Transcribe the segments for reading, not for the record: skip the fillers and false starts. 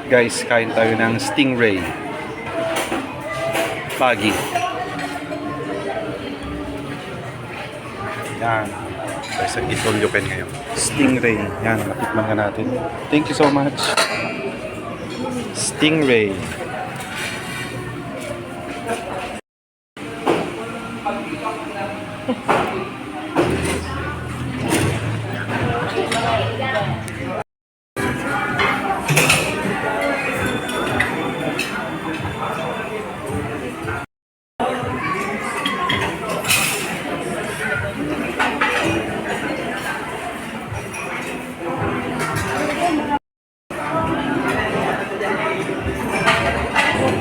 Guys, kain tayo ng stingray. Pagi. Yan. So, isang itulyoken ngayon. Stingray. Yan, natikman ka natin. Thank you so much. Stingray.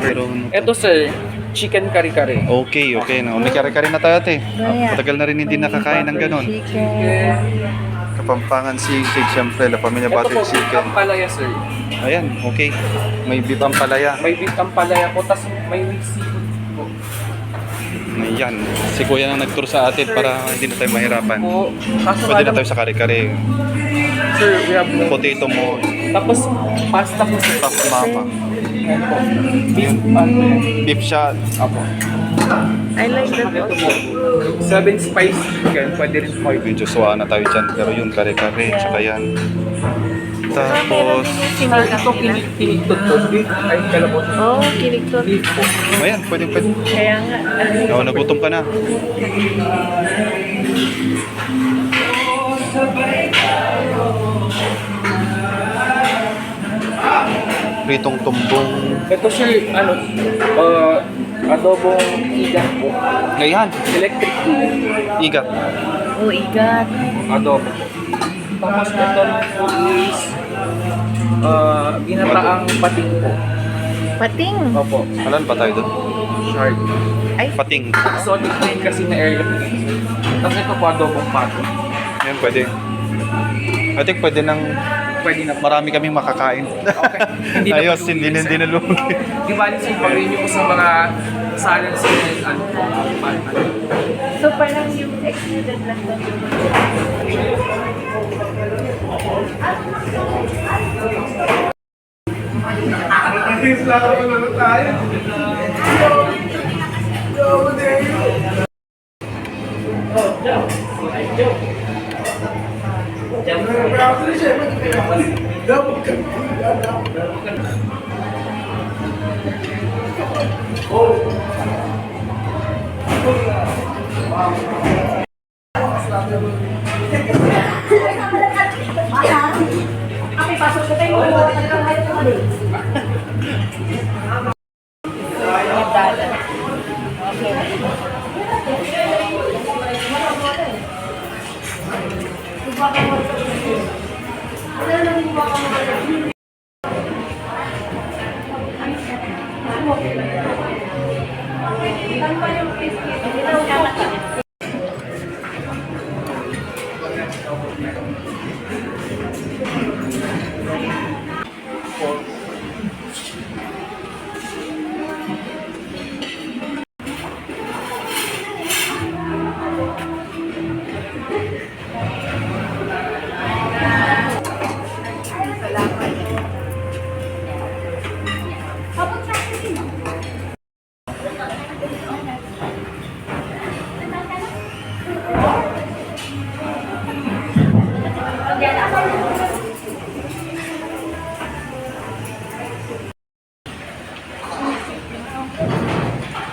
Pero, Ito sir, chicken kare-kare. okay. No, may kare-kare na tayo ate. Matagal na rin hindi nakakain ng ganon. Kapampangan sisig, syempre, La Familia Ito Butter po, beef Chicken. ampalaya sir. Ayan, okay. May beef ampalaya. May beef ampalaya po, tas may seafood po. Ayan, si Kuya nang nag-tour sa atin para hindi na tayo mahirapan. Po, kaso Pwede na lang, tayo sa kare-kare. sir, we have no. Potato mo, Tapos, pasta po sir. stuffed mama. Opo. Beef, ano yan? Beef shot. Opo. I like that Ito also. po, 7 spice chicken, pwede rin po. Medyo suwa na tayo dyan. Pero yun, kare-kare. Tsaka yan. Tapos, Sir, ito kiniktot po. Beef, ay kalabot. Oh, kiniktot. Beef po. ayan, pwede. Kaya nga. Oo, nagutom ka na. Pritong tumbong. Ito sir, ano, adobong igan po. Ayan, Electric po. igat. Oh, igat. Adobo po. Tapos ito po is ginataang pating po. Pating. Opo, Alan pa tayo doon? shark. Ay, Pating. Exotic din kasi na area po. Tapos ito po adobong pato. Ayan, pwede. I think pwede nang Pwede na po. marami kaming makakain. Okay. Hindi na Ayos, po hindi lugi, sir. na lugi. Di ba sir, pag-review ko sa mga salads and ano po, so parang yung excluded lang doon yung dala.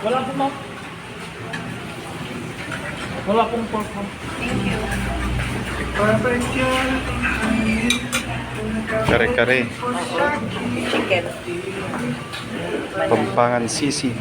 Wala po ma'am. Wala pong pork ma'am. Kare-kare. Chicken. Pampangan sisig.